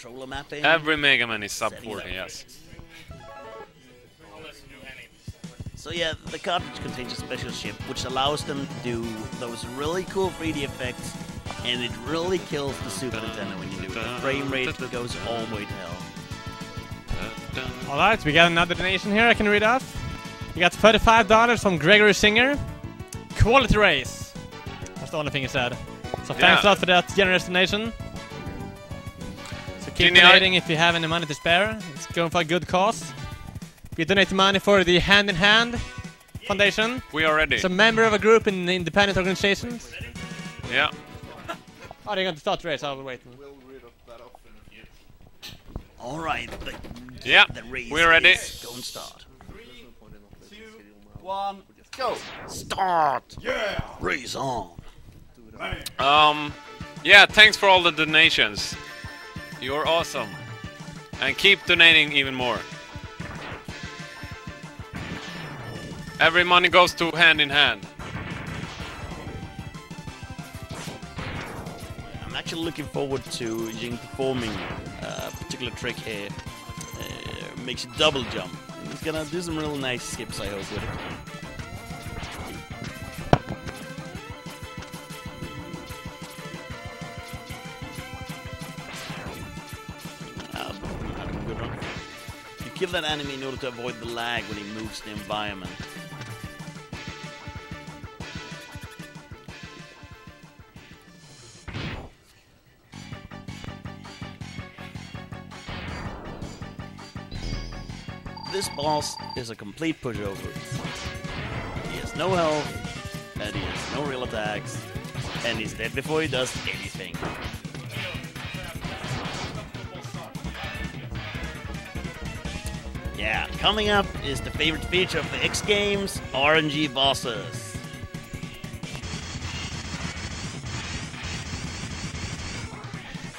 controller mapping. Every Mega Man is sub 40, yes. So yeah, the cartridge contains a special chip which allows them to do those really cool 3D effects, and it really kills the Super Nintendo when you do it. The frame rate goes all the way to hell. Alright, we got another donation here I can read off. We got $35 from Gregory Singer. Quality race. That's the only thing he said. So thanks a lot for that generous donation. So keep donating if you have any money to spare. It's going for a good cause. We donate money for the Hand in Hand Foundation. We are ready. Uh, It's a member of a group in independent organizations. Yeah. Oh, they're going to start the race. I'll wait. Alright, Yeah, the race we're ready. is going to start. 3, 2, 1, go! Start! Yeah! Race on! Yeah, thanks for all the donations. You're awesome. And keep donating even more. Every money goes to Hand in Hand. I'm actually looking forward to Jinny performing a particular trick here. Makes you double jump. He's gonna do some really nice skips, I hope, with it. Good run. You kill that enemy in order to avoid the lag when he moves the environment. This boss is a complete pushover. He has no health, and he has no real attacks, and he's dead before he does anything. Yeah, coming up is the favorite feature of the X Games, RNG bosses.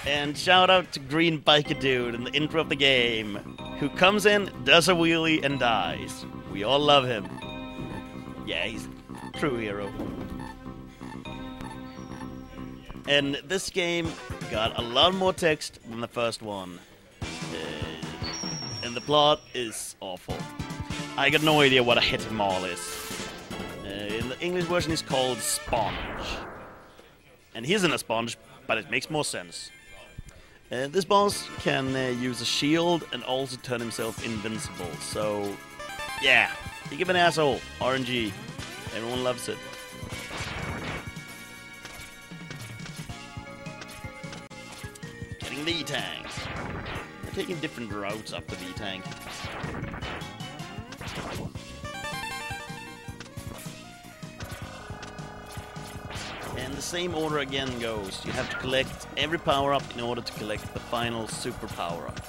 And shout out to Green Biker Dude in the intro of the game, who comes in, does a wheelie, and dies. We all love him. Yeah, he's a true hero. And this game got a lot more text than the first one. And the plot is awful. I got no idea what a hitting maul is. In the English version it's called Sponge. And he isn't a sponge, but it makes more sense. This boss can use a shield and also turn himself invincible. So, yeah, you give an asshole. RNG. Everyone loves it. Getting the E-tanks. They're taking different routes up to the E-tank. And the same order again goes. You have to collect every power-up in order to collect the final super power-up.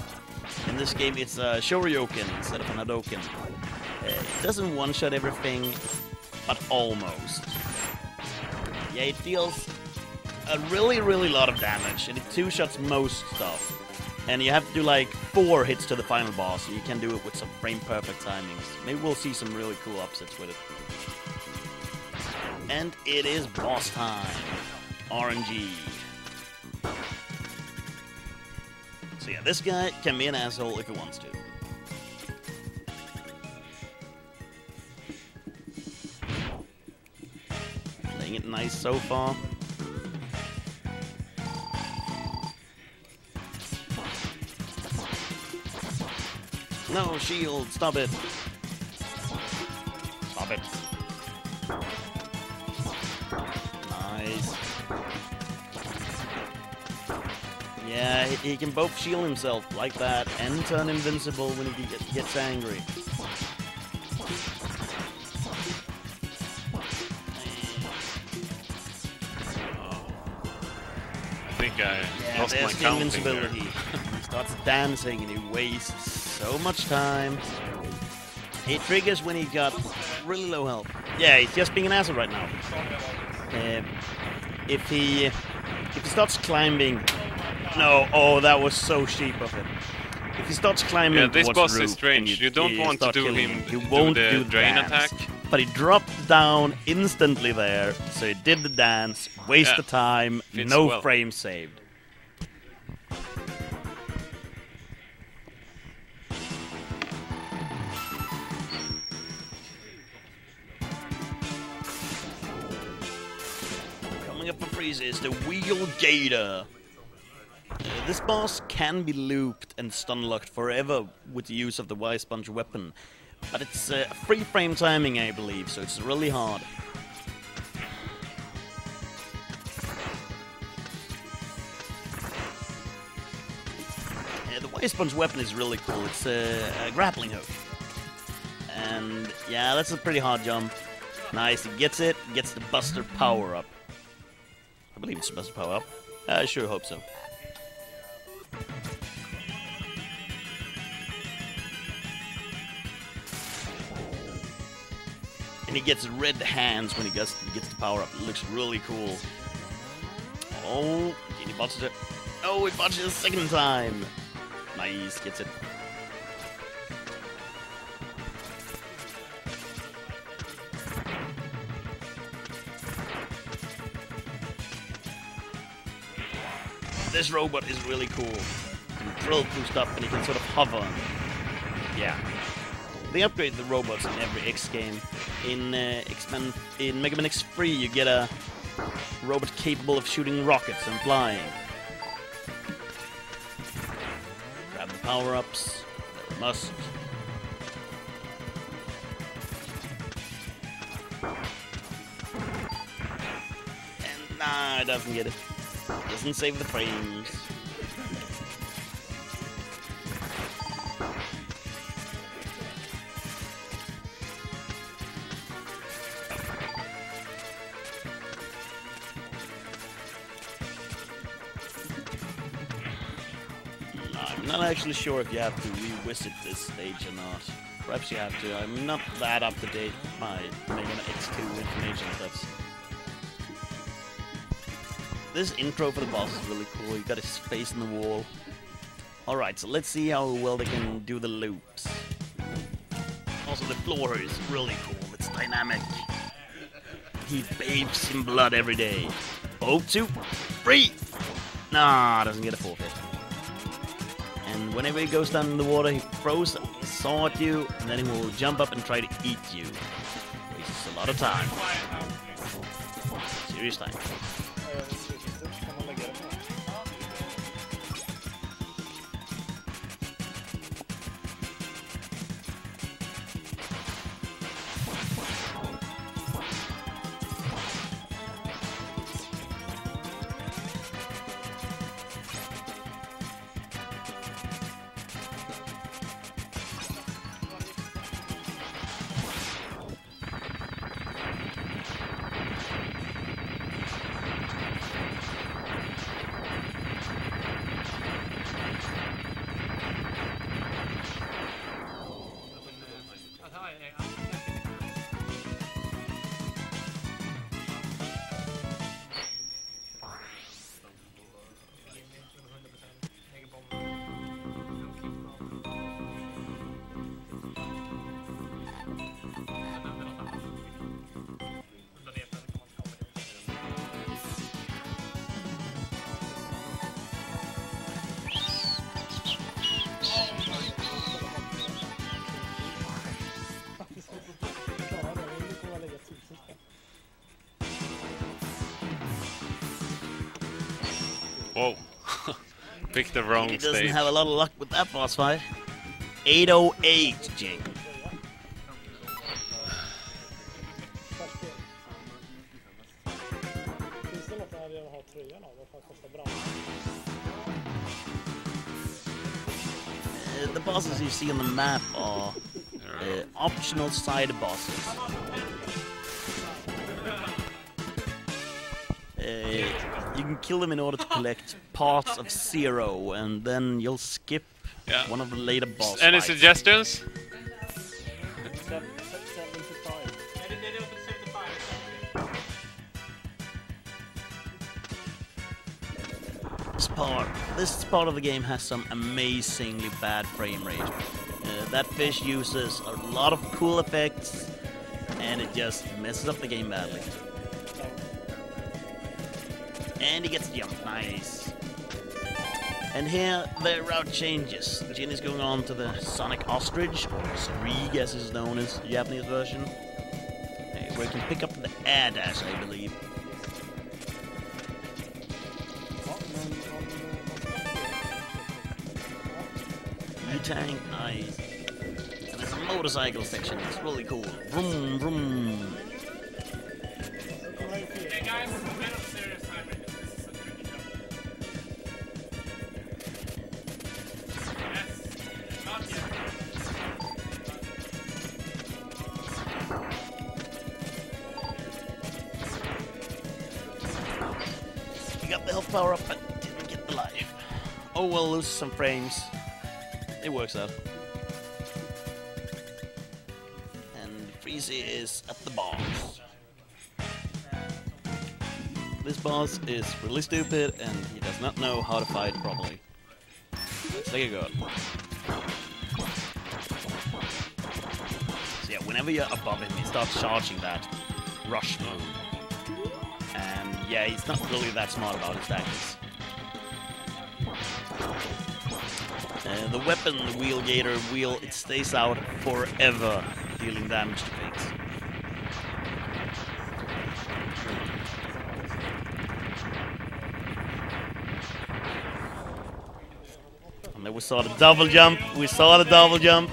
In this game it's a Shoryuken instead of an Hadoken. It doesn't one-shot everything, but almost. Yeah, it deals a really lot of damage, and it two-shots most stuff. And you have to do like 4 hits to the final boss, so you can do it with some frame-perfect timings. Maybe we'll see some really cool upsets with it. And it is boss time. RNG. So yeah, this guy can be an asshole if he wants to. Playing it nice so far. No, shield, stop it. Stop it. Nice. Yeah, he can both shield himself like that and turn invincible when he gets angry. I think I lost my counting invincibility. He starts dancing and he wastes so much time. It triggers when he got really low health. Yeah, he's just being an asshole right now. If he starts climbing, no, oh, that was so cheap of him. If he starts climbing, yeah, this boss is strange. You don't want to do him. He won't do the drain dance. attack. But he dropped down instantly there, so he did the dance, waste the time, fits no well. frame saved. Coming up for Frieza is the Wheel Gator. This boss can be looped and stun-locked forever with the use of the Y-Sponge weapon, but it's free frame timing, I believe, so it's really hard. The Y-Sponge weapon is really cool. It's a grappling hook. And yeah, that's a pretty hard jump. Nice, he gets it, gets the Buster power-up. I believe it's the Buster power-up. I sure hope so. And he gets red hands when he gets the power-up. It looks really cool. Oh, Jinny botches it. Oh, he botches it a second time. Nice, gets it. This robot is really cool. He can throw through stuff and he can sort of hover. Yeah. They upgrade the robots in every X game. In Mega Man X3, you get a robot capable of shooting rockets and flying. Grab the power-ups. They're a must. And nah, it doesn't get it. Doesn't save the frames. I'm not actually sure if you have to revisit this stage or not. Perhaps you have to. I'm not that up to date with my Mega Man X2 information sets. This intro for the boss is really cool. You got his face in the wall. Alright, so let's see how well they can do the loops. Also, the floor is really cool. It's dynamic. He bathes in blood every day. Oh, 2, 3! Nah, doesn't get a forfeit. And whenever he goes down in the water, he throws a saw at you, and then he will jump up and try to eat you. Wastes a lot of time. Serious time. Whoa. Picked the wrong He stage. doesn't have a lot of luck with that boss fight. 808, Jinny. The bosses you see on the map are optional side bosses. You can kill them in order to collect parts of Zero, and then you'll skip one of the later boss Any fights. suggestions? This part of the game has some amazingly bad frame rate. That fish uses a lot of cool effects, and it just messes up the game badly. And he gets the jump, nice. And here the route changes. Jinny's going on to the Sonic Ostrich, or Skrig as is known as the Japanese version, where you can pick up the air dash, I believe. tank, nice. And there's a motorcycle section, it's really cool. Vroom, vroom. Hey guys, we're not serious time. This is a tricky job. Yes, not yet. We got the health power up, but didn't get the life. Oh, we'll lose some frames. It works out. And Freezy is at the boss. This boss is really stupid and he does not know how to fight properly. Let's take a go. So yeah, whenever you're above him, he starts charging that rush move. And yeah, he's not really that smart about his tactics. The weapon, the wheel gator wheel, it stays out forever, dealing damage to things. And then we saw the double jump. We saw the double jump.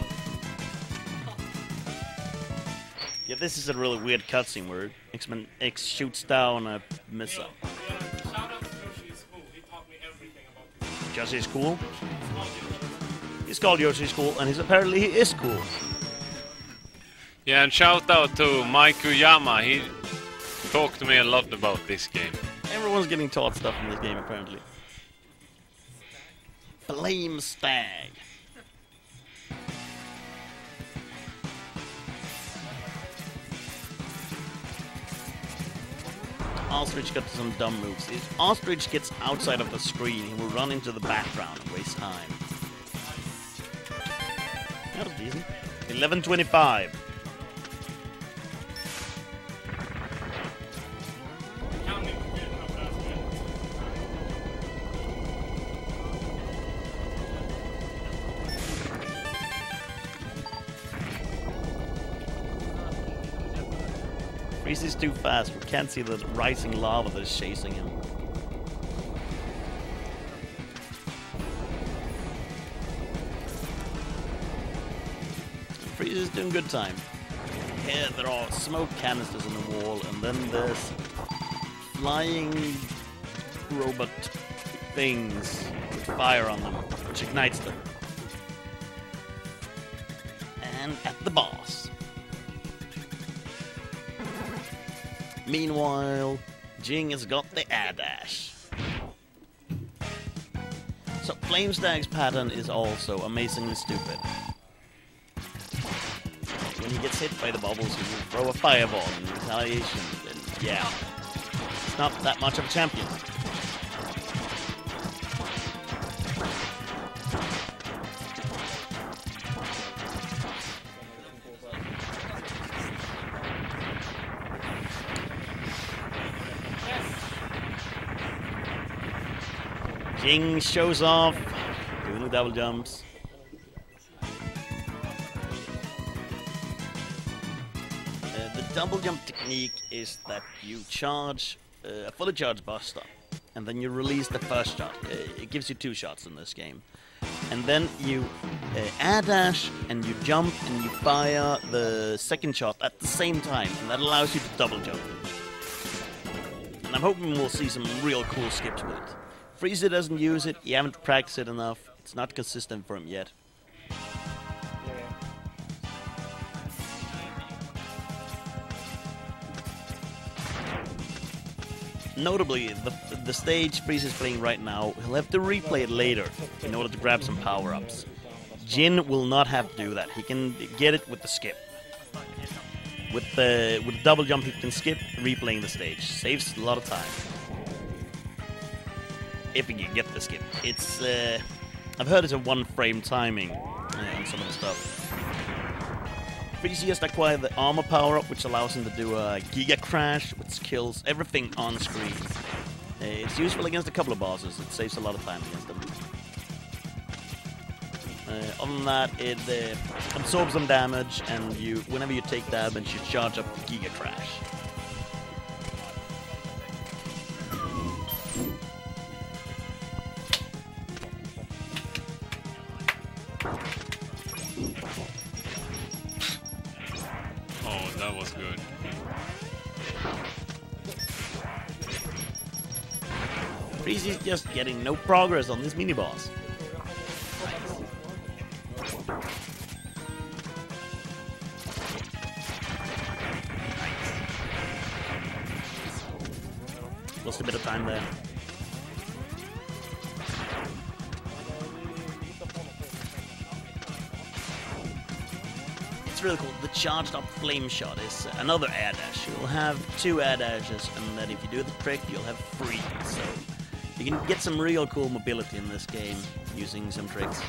Yeah, this is a really weird cutscene where X-Men X shoots down a missile. Shout out to Yoshi's school. He taught me everything about this. Yoshi's cool. He's called Yoshi's cool, and apparently he is cool. Yeah, and shout out to Maikuyama. He talked to me a lot about this game. Everyone's getting taught stuff in this game, apparently. Flame Stag. Ostrich got some dumb moves. If Ostrich gets outside of the screen, he will run into the background and waste time. That was easy. 11:25. Freezy's too fast. We can't see the rising lava that is chasing him. Freezy's doing good time. Here there are smoke canisters on the wall, and then there's flying robot things with fire on them, which ignites them. And at the boss. Meanwhile, Jing has got the air dash. So Flamestag's pattern is also amazingly stupid. When he gets hit by the bubbles, he will throw a fireball in retaliation. And yeah, it's not that much of a champion. Jing shows off, doing the double jumps. The double jump technique is that you charge a fully charged buster, and then you release the first shot. It gives you 2 shots in this game. And then you air dash, and you jump, and you fire the second shot at the same time, and that allows you to double jump. And I'm hoping we'll see some real cool skips with it. Freezy doesn't use it, he haven't practiced it enough, it's not consistent for him yet. Notably, the stage Freezy is playing right now, he'll have to replay it later in order to grab some power-ups. Jin will not have to do that, he can get it with the skip. With the double jump he can skip replaying the stage, saves a lot of time. If you can get the skip. It's, I've heard it's a 1-frame timing on some of the stuff. Freezy just acquired the armor power-up, which allows him to do a Giga Crash, which kills everything on screen. It's useful against a couple of bosses, it saves a lot of time against them. Other than that, it absorbs some damage, and whenever you take damage, you charge up the Giga Crash. good. Freeze is just getting no progress on this mini-boss. Lost a bit of time there. It's really cool. The charged up flame shot is another air dash. You'll have 2 air dashes, and then if you do the trick, you'll have 3. So you can get some real cool mobility in this game using some tricks.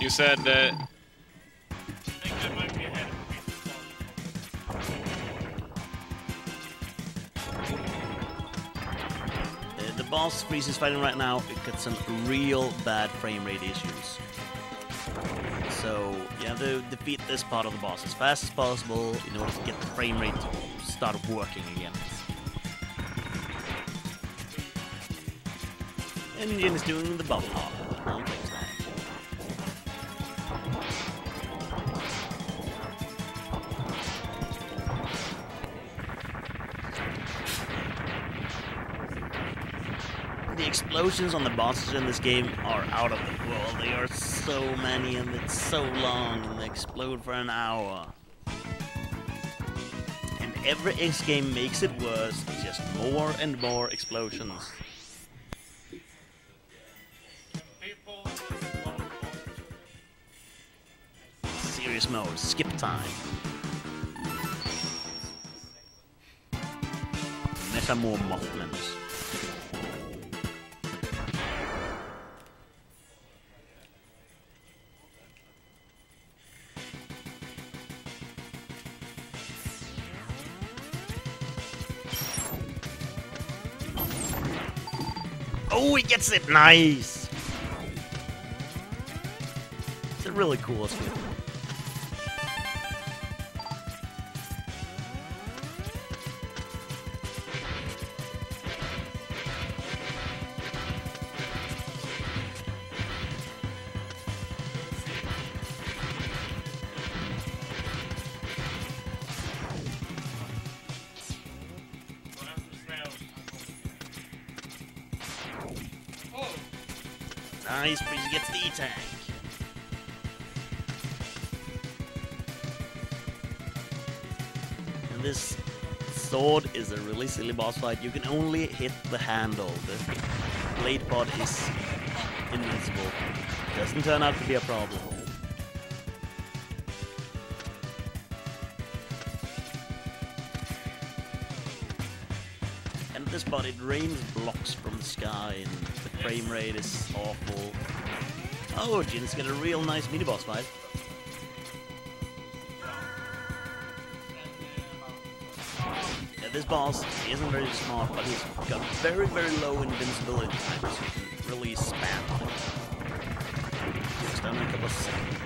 You said the boss Freeze is fighting right now, it got some real bad frame rate issues. So you have to defeat this part of the boss as fast as possible in order to get the frame rate to start working again. And Jinny's doing the bubble hop. The explosions on the bosses in this game are out of the world. They are so many and it's so long and they explode for an hour. And every X game makes it worse. It's just more and more explosions. Serious mode, skip time. Meta more Mothmans. Oh, he gets it! Nice! It's a really cool skill. Nice, Freeze gets the E-tank. And this sword is a really silly boss fight. You can only hit the handle. The blade pod is invincible. Doesn't turn out to be a problem. And this part, it rains blocks from the sky and the frame rate is awful. Oh, Jinny's got a real nice mini-boss fight. Yeah, this boss isn't very smart, but he's got very, very low invincibility time, so you can really spam on him. Just down in a couple of seconds.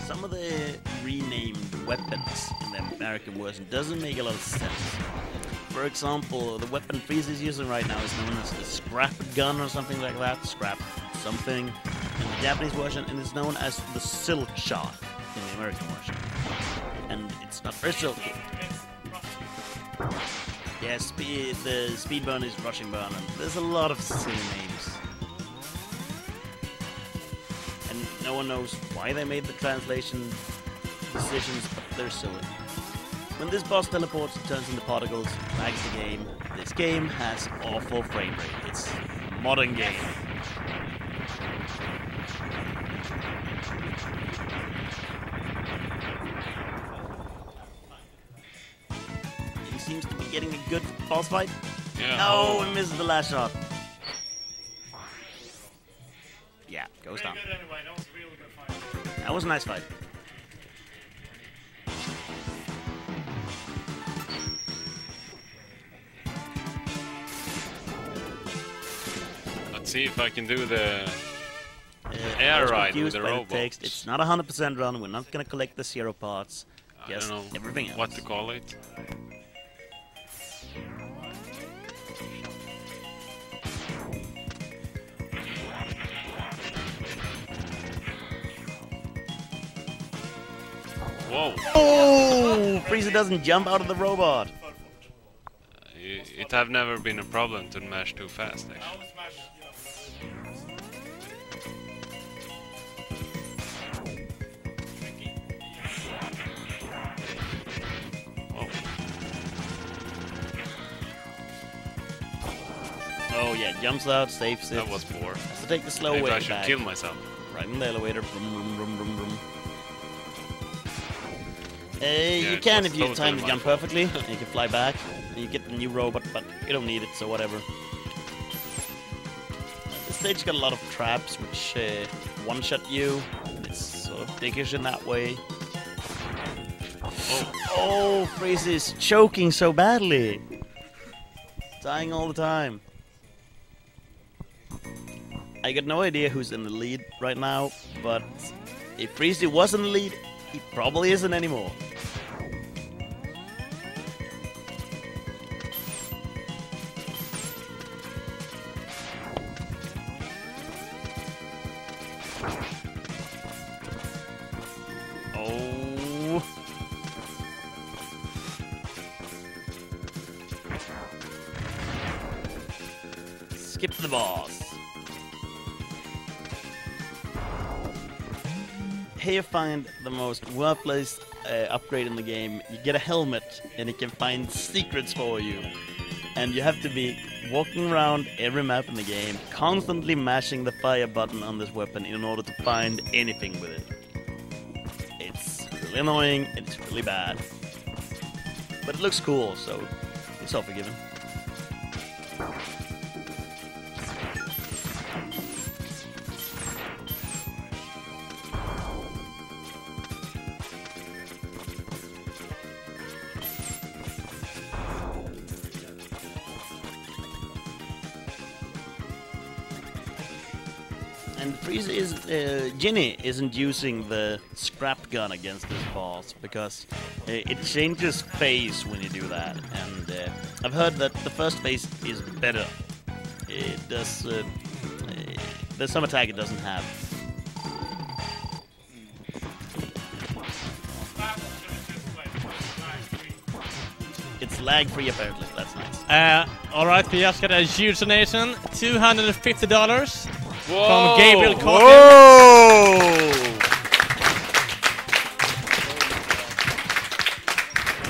Some of the renamed weapons in the American version doesn't make a lot of sense. For example, the weapon Freeze is using right now is known as the scrap gun or something like that. Scrap something in the Japanese version, and it's known as the silk shot in the American version. And it's not very silky. Yeah, the speed burn is rushing burn, and there's a lot of silly names. No one knows why they made the translation decisions, but they're silly. When this boss teleports and turns into particles, lags the game. This game has awful frame rate. It's a modern game. seems to be getting a good boss fight. Yeah. No, he misses the last shot. Yeah, goes down. That was a nice fight. Let's see if I can do the air ride with the robots. Text. It's not 100% run. We're not gonna collect the 0 parts. I don't know everything else. what to call it. Whoa! Oh! Frieza doesn't jump out of the robot. It have never been a problem to mash too fast, actually. Oh yeah, jumps out, saves it. That was poor. Has to take the slow Maybe way I should back. kill myself. Right in the elevator. Vroom, vroom, vroom, vroom, vroom. Yeah, You can it if you was time the totally jump my fault. perfectly, and you can fly back, and you get the new robot, but you don't need it, so whatever. The stage got a lot of traps, which one-shot you. It's sort of dickish in that way. Oh, Frieza is choking so badly. Dying all the time. I got no idea who's in the lead right now, but if Frieza was in the lead, he probably isn't anymore. Oh. Skip the boss. Here you find the most worthless upgrade in the game. You get a helmet and it can find secrets for you. And you have to be walking around every map in the game, constantly mashing the fire button on this weapon in order to find anything with it. It's really annoying, it's really bad. But it looks cool, so it's all forgiven. And Frieza is Jinny isn't using the scrap gun against this boss because it changes phase when you do that. And I've heard that the first phase is better. It does. There's some attack it doesn't have. It's lag-free apparently. That's nice. Alright, we just got a huge donation. $250. Whoa! From Gabriel Coffin. Whoa!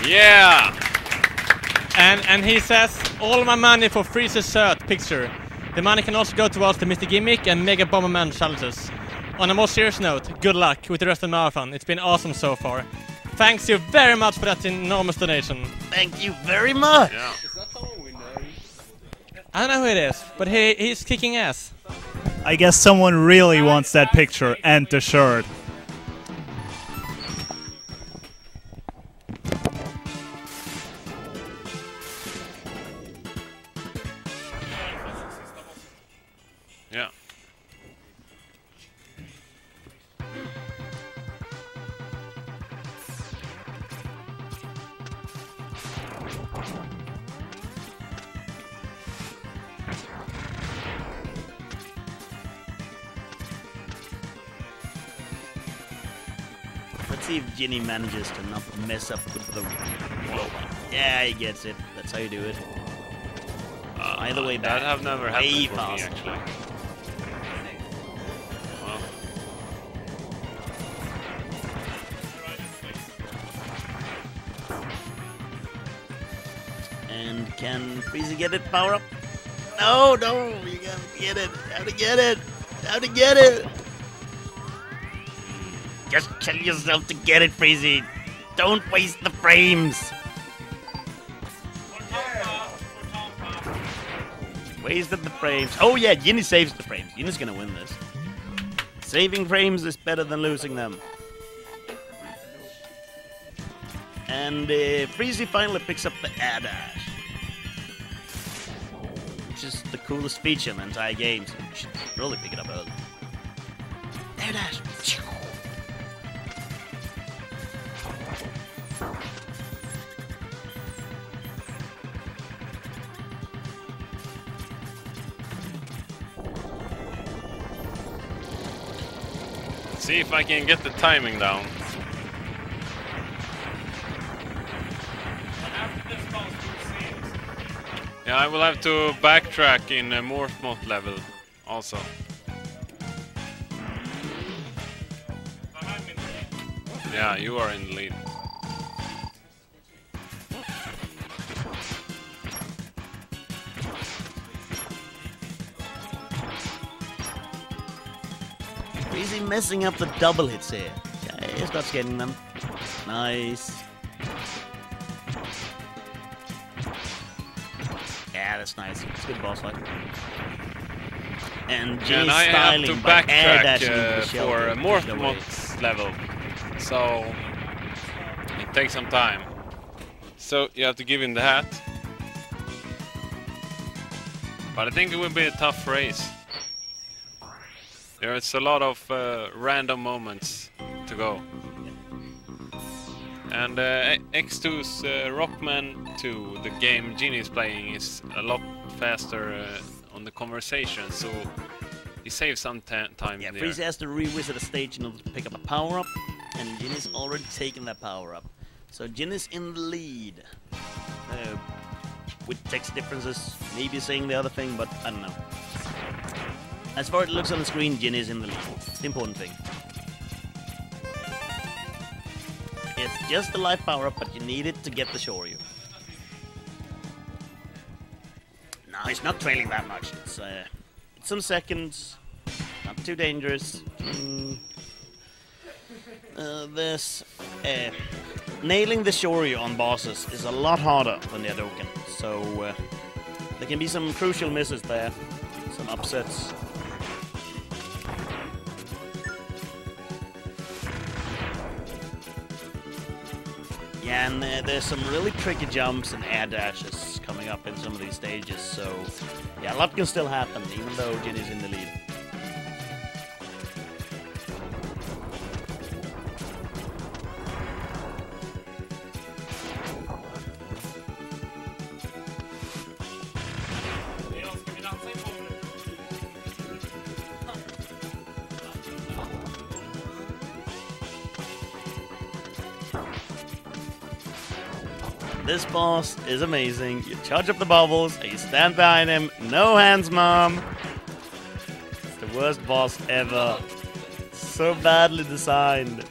Yeah! And he says, all my money for Frieza's shirt picture. The money can also go towards the Mr. Gimmick and Mega Bomberman challenges. On a more serious note, good luck with the rest of the marathon. It's been awesome so far. Thanks you very much for that enormous donation. Thank you very much! Yeah. Is that someone we know? I don't know who it is, but he's kicking ass. I guess someone really wants that picture and the shirt. Yeah. Let's see if Jinny manages to not mess up with the robot. Yeah, he gets it. That's how you do it. Either way back. That have never happened way for fast. me, actually. Well, And can Frieza get it? Power up? No, no, you gotta get it. How to get it? How to get it? Just tell yourself to get it, Frieza. Don't waste the frames. Wasted the frames. Oh yeah, Jinny saves the frames. Jinny's gonna win this. Saving frames is better than losing them. And Freezy finally picks up the air dash, which is the coolest feature in the entire game, so you should really pick it up early. Air dash! See if I can get the timing down. Yeah, I will have to backtrack in a morph mod level also. Yeah, you are in the lead. Easy messing up the double hits here. Okay, he starts getting them. Nice. Yeah, that's nice. It's a good boss fight. And Jinny's I have to styling by air backtrack dashing into the for shelter. a morph No mod way. level, so it takes some time. So you have to give him the hat. But I think it will be a tough race. There's a lot of random moments to go. And X2's Rockman 2, the game Jinny is playing, is a lot faster on the conversation, so he saves some time Yeah, there. Freezy has to revisit a stage in order to pick up a power-up, and Jinny's already taken that power-up. So Jinny's in the lead. With text differences, maybe saying the other thing, but I don't know. As far as it looks on the screen, Jinny's in the lead. It's the important thing. It's just a life power-up, but you need it to get the Shoryu. No, he's not trailing that much. It's some seconds. Not too dangerous. Nailing the Shoryu on bosses is a lot harder than the Hadouken. So there can be some crucial misses there. Some upsets. Yeah, and there's some really tricky jumps and air dashes coming up in some of these stages, so yeah, a lot can still happen, even though Jinny's in the lead. This boss is amazing. You charge up the bubbles, and you stand behind him. No hands, Mom. It's the worst boss ever. So badly designed.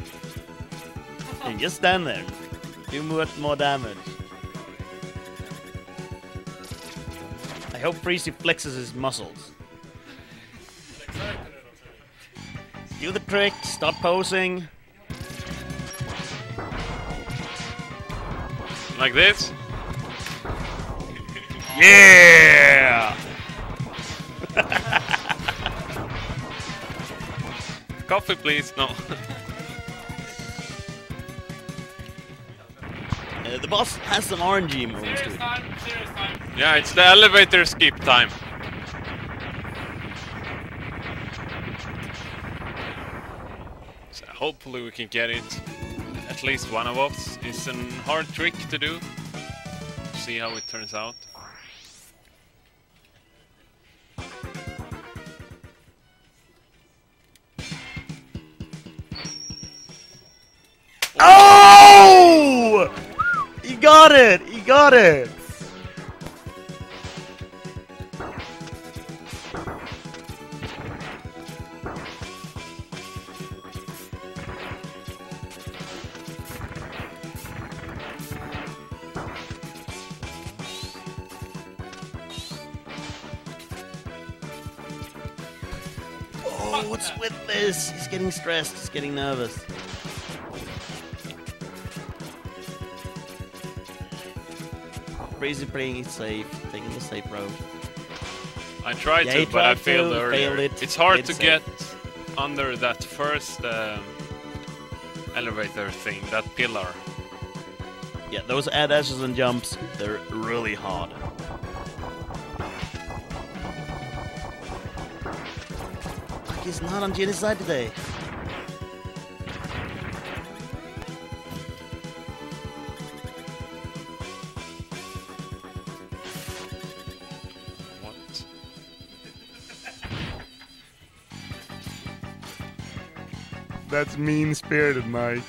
And you just stand there. Do more damage. I hope Freezy flexes his muscles. Do the trick. Stop posing. Like this? Yeah! Coffee, please. No. The boss has some RNG moves to it. Yeah, it's the elevator skip time. So hopefully we can get it. At least one of us. It's a hard trick to do. See how it turns out. Oh! He got it! He got it! Oh, what's with this? He's getting stressed, he's getting nervous. Freezy playing it safe, taking the safe road. I tried Yeah, to, he but I tried failed to, earlier. failed it, It's hard played to safe. get under that first elevator thing, that pillar. Yeah, those air dashes and jumps, they're really hard. Fuck, he's not on Jinny's side today. What? That's mean-spirited, Mike.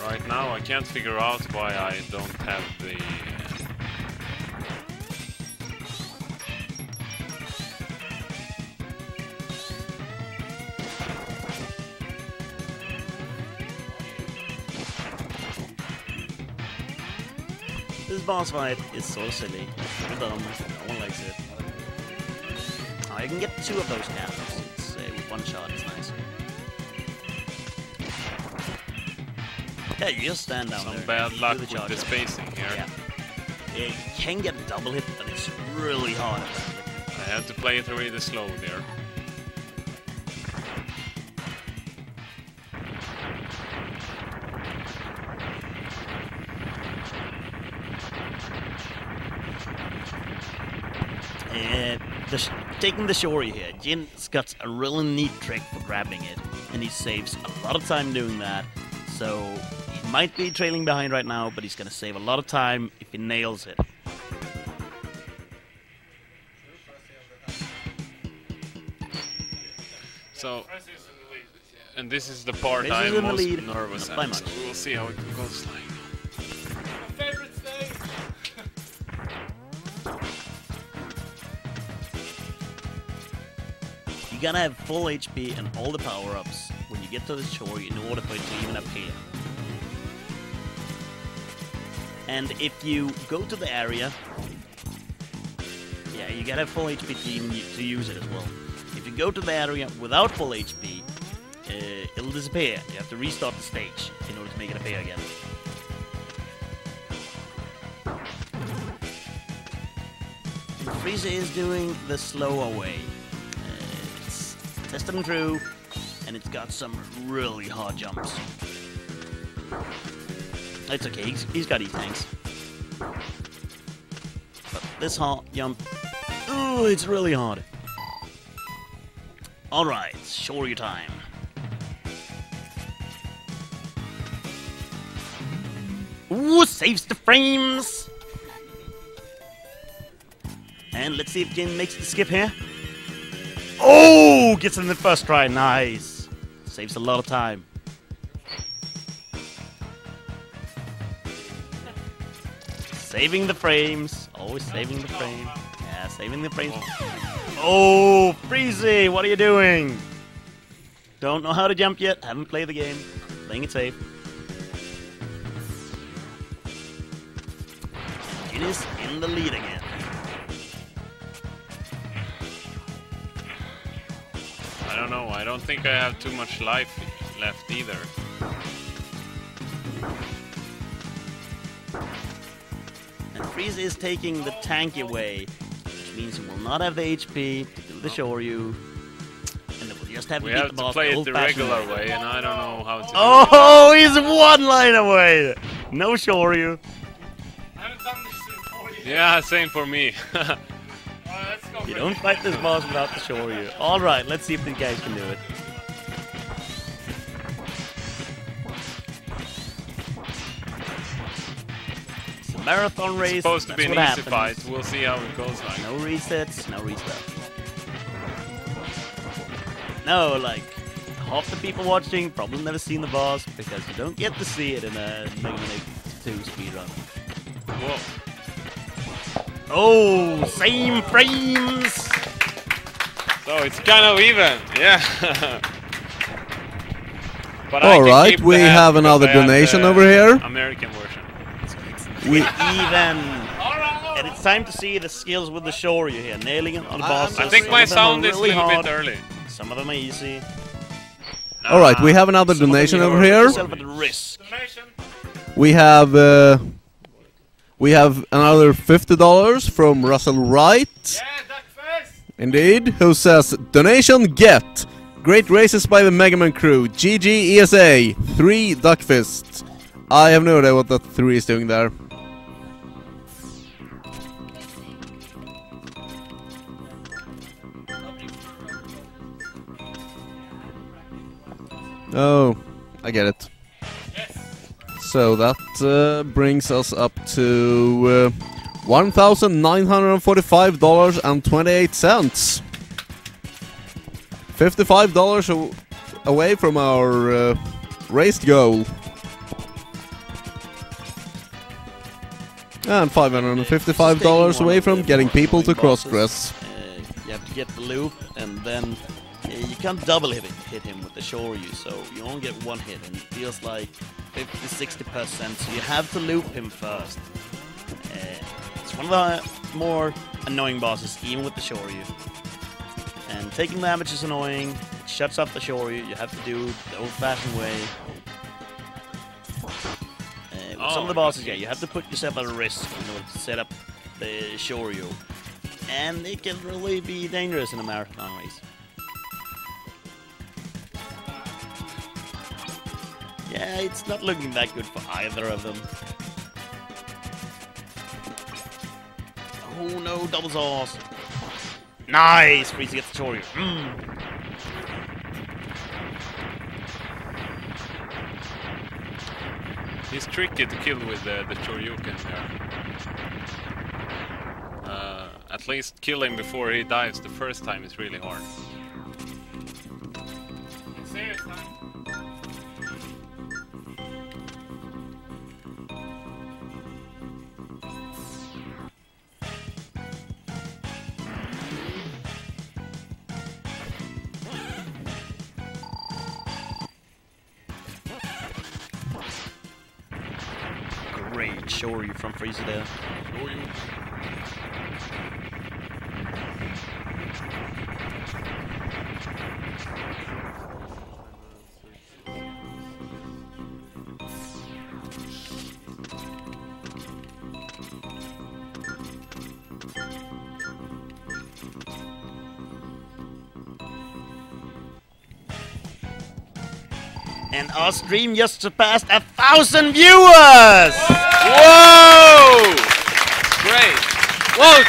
Right now I can't figure out why I don't have the... This boss fight is so silly, so dumb, no one likes it. Oh, you can get 2 of those caps. It's, with 1 shot, it's nice. Yeah, you just stand down there. Some bad luck do with charge the up. spacing here. Yeah. You can get a double hit, but it's really hard. I had to play it really slow there. Taking the Shorey here, Jin's got a really neat trick for grabbing it, and he saves a lot of time doing that. So he might be trailing behind right now, but he's gonna save a lot of time if he nails it. So, and this is the part This is I'm in the most lead, nervous not by at. much. So we'll see how it goes like. You gotta have full HP and all the power-ups when you get to the shore in order for it to even appear. And if you go to the area, yeah, you gotta have full HP to even to use it as well. If you go to the area without full HP, it'll disappear. You have to restart the stage in order to make it appear again. Frieza is doing the slower way. It's tested and true, and it's got some really hard jumps. It's okay, he's got E-tanks. But this hard jump, ooh, it's really hard. Alright, Shorey time. Ooh, saves the frames! And let's see if Jin makes the skip here. Oh, gets in the first try, nice. Saves a lot of time. Saving the frames, always saving the frame. Yeah, saving the frames. Oh, Freezy, what are you doing? Don't know how to jump yet, haven't played the game. Playing it safe. Jin is in the lead again. I don't know, I don't think I have too much life left either. And Frieza is taking the tanky way, which means he will not have the HP to do the Shoryu. And it will just have to We beat have the to boss play it the old-fashioned regular way, and I don't know how to Oh, he's 1 line away! No Shoryu. do it. Yeah, same for me. You don't fight this boss without the Shoryu. Alright, let's see if these guys can do it. It's a marathon race. It's supposed to be that's an what easy happens. fight. We'll see how it goes like. No resets, no resets. No, like, half the people watching probably never seen the boss because you don't get to see it in a Mega Man 2 speedrun. Whoa. Oh, same frames! So it's kind of even, yeah. But All I can right, keep we the hat have because another I have donation the over here. American version. We Even! And it's time to see the skills with the Shoryu here, nailing it on the boss. I think my sound is a little bit early. Some of them are easy. all right, we have another Some of them donation you over are here. yourself at risk. We have another $50 from Russell Wright. Indeed, who says, donation get. Great races by the Mega Man crew. GG ESA. 3 duck fists. I have no idea what that 3 is doing there. Oh, I get it. So that brings us up to $1,945.28. $55 away from our raced goal. And $555 away from getting people to cross-dress. You have to get the loop, and then you can't double hit him with the Shoryu, so you only get 1 hit, and it feels like 50-60%, so you have to loop him first. It's one of the more annoying bosses, even with the Shoryu. And taking damage is annoying, it shuts off the Shoryu, you have to do it the old-fashioned way. With some of the bosses, yeah, you have to put yourself at a risk in order to set up the Shoryu. And it can really be dangerous in a marathon race. Yeah, it's not looking that good for either of them. Oh no, double sauce. Nice! Freeze gets the Shoryu. He's tricky to kill with the Shoryuken there. At least kill him before he dies the first time is really hard. Serious time. Great Shoryu from Freezer there. And our stream just surpassed 1,000 viewers! Whoa! Great! Whoa!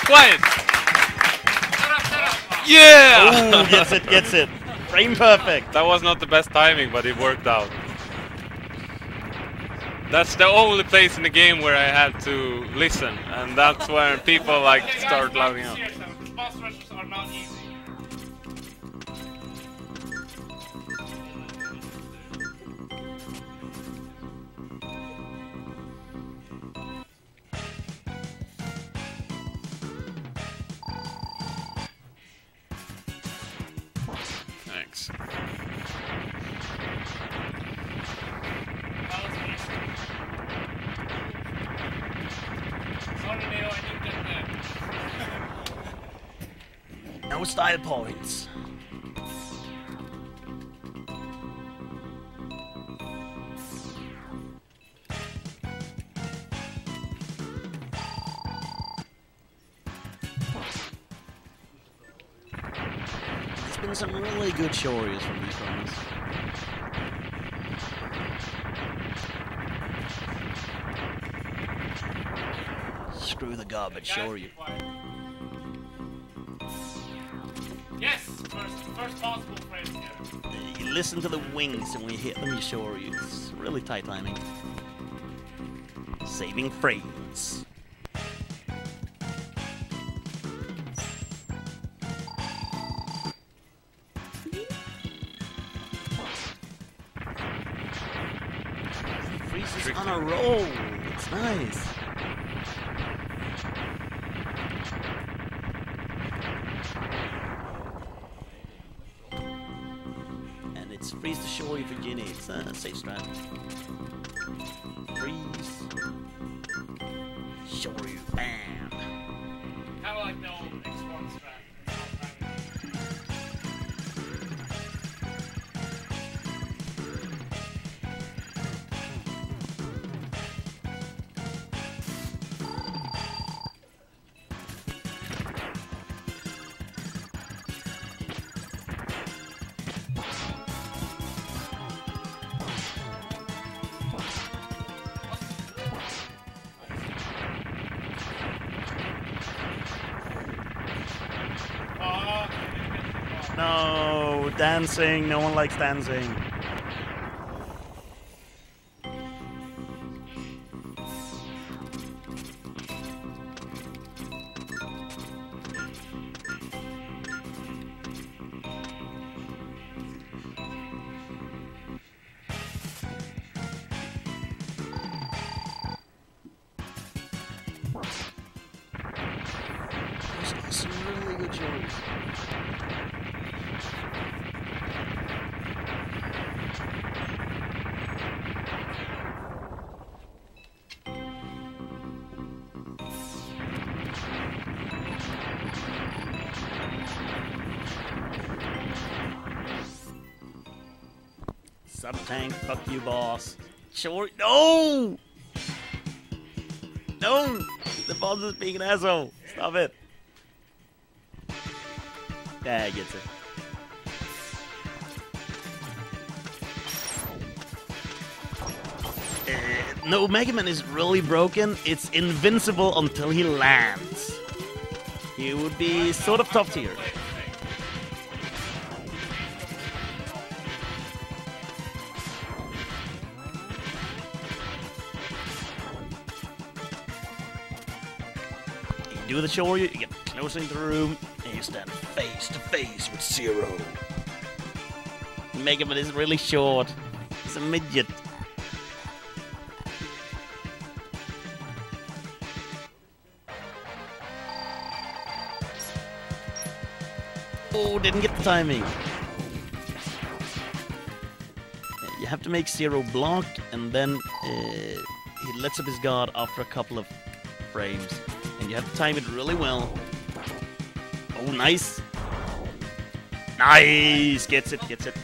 Quiet! Yeah! Ooh, gets it. Frame perfect. That was not the best timing, but it worked out. That's the only place in the game where I had to listen, and that's where people like start louding up. Boss rushes are not easy. Thanks. No style points. There's been some really good Shoryus from these runs. Screw the garbage Shoryu. Yes! First possible frame together. You listen to the wings, and when you hit them, you Shoryu. It's really tight timing. Saving frames. Freeze is on a roll. It's nice. It's freeze to Shoryu for Jinny. It's a safe strat. Freeze. Shoryu. Bam. Kind of like the old X1 strat. No, dancing. No one likes dancing. Some really good choice. Sub-tank, fuck you, boss. Sure. No! No! The boss is being an asshole. Stop it. Yeah, he gets it. No, Mega Man is really broken. It's invincible until he lands. He would be sort of top tier. You do the Shoryu, you get closer into the room, and you stand face to face with Zero. Mega Man is really short. He's a midget. Oh, didn't get the timing. You have to make Zero block, and then he lets up his guard after a couple of frames. And you have to time it really well. Oh, nice. Nice! Gets it, gets it.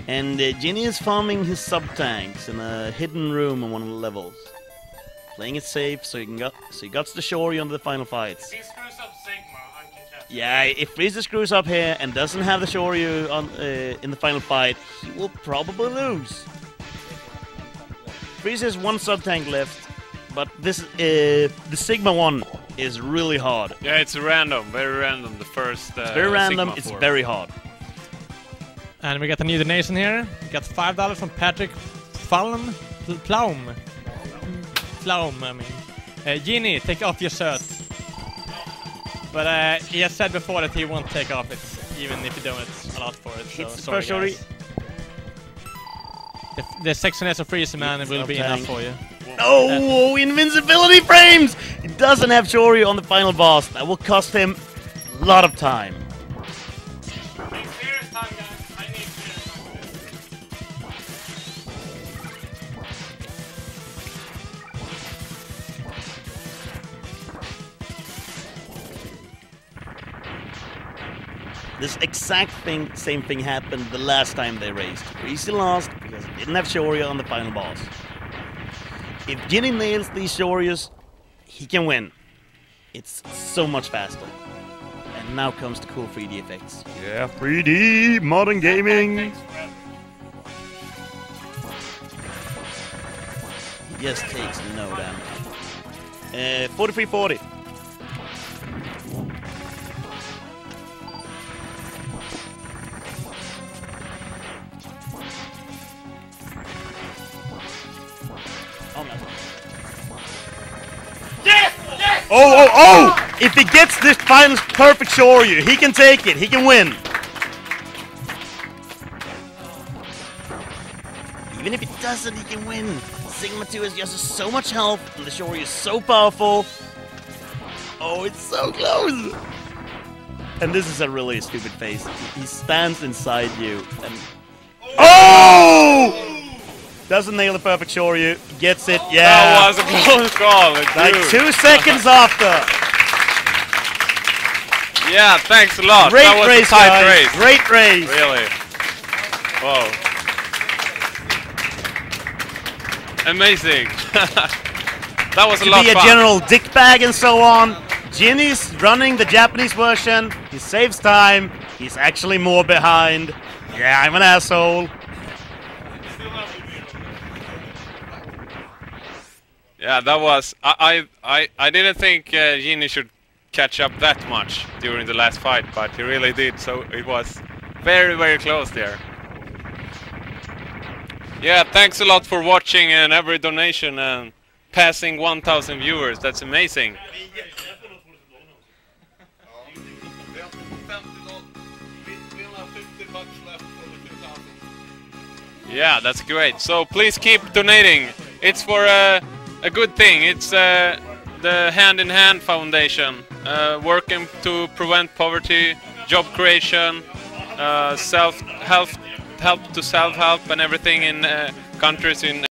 And Jinny is farming his sub-tanks in a hidden room on one of the levels. Playing it safe so he got the Shoryu under the final fights. He screws up Sigma, I can catch him. Yeah, if Frieza screws up here and doesn't have the Shoryu on, in the final fight, he will probably lose. Frieza has one sub-tank left, but this the Sigma one is really hard. Yeah, it's random, very random. The first. It's very random. Sigma It's form. very hard. And we got a new donation here. We got $5 from Patrick Pflaum, I mean. Jinny, take off your shirt. But he has said before that he won't take off it, even if you donate a lot for it. So It's the sorry, first Shoryu. guys. The sexiness of Freezer Man will be enough for you. Oh, invincibility frames! He doesn't have Shoryu on the final boss. That will cost him a lot of time. Serious time, guys. I need serious This exact same thing happened the last time they raced. Freezy lost because he didn't have Shoryu on the final boss. If Jinny nails these Shoryus, he can win. It's so much faster. And now comes the cool 3D effects. Yeah, 3D, modern gaming. He just takes no damage. 43-40. Oh! If he gets this final perfect Shoryu, he can take it. He can win. Even if he doesn't, he can win. Sigma 2 has just so much health, and the Shoryu is so powerful. Oh, it's so close. And this is a really stupid face. He stands inside you and... Oh! Doesn't nail the perfect Shoryu. Gets it, yeah. That was a close call, Like dude. 2 seconds after. Yeah, thanks a lot. Great that was race, a tight guys. race. Great race. Really. Whoa. Amazing. That was a lot Be of a fun. general dickbag and so on. Jinny's running the Japanese version. He saves time. He's actually more behind. Yeah, I'm an asshole. Yeah, that was... I didn't think Jinny should catch up that much during the last fight, but he really did, so it was Very, very close there. Yeah, thanks a lot for watching and every donation and passing 1,000 viewers. That's amazing. Yeah, that's great. So please keep donating. It's for a good thing. It's the Hand in Hand Foundation, working to prevent poverty, job creation, help to self-help and everything in countries in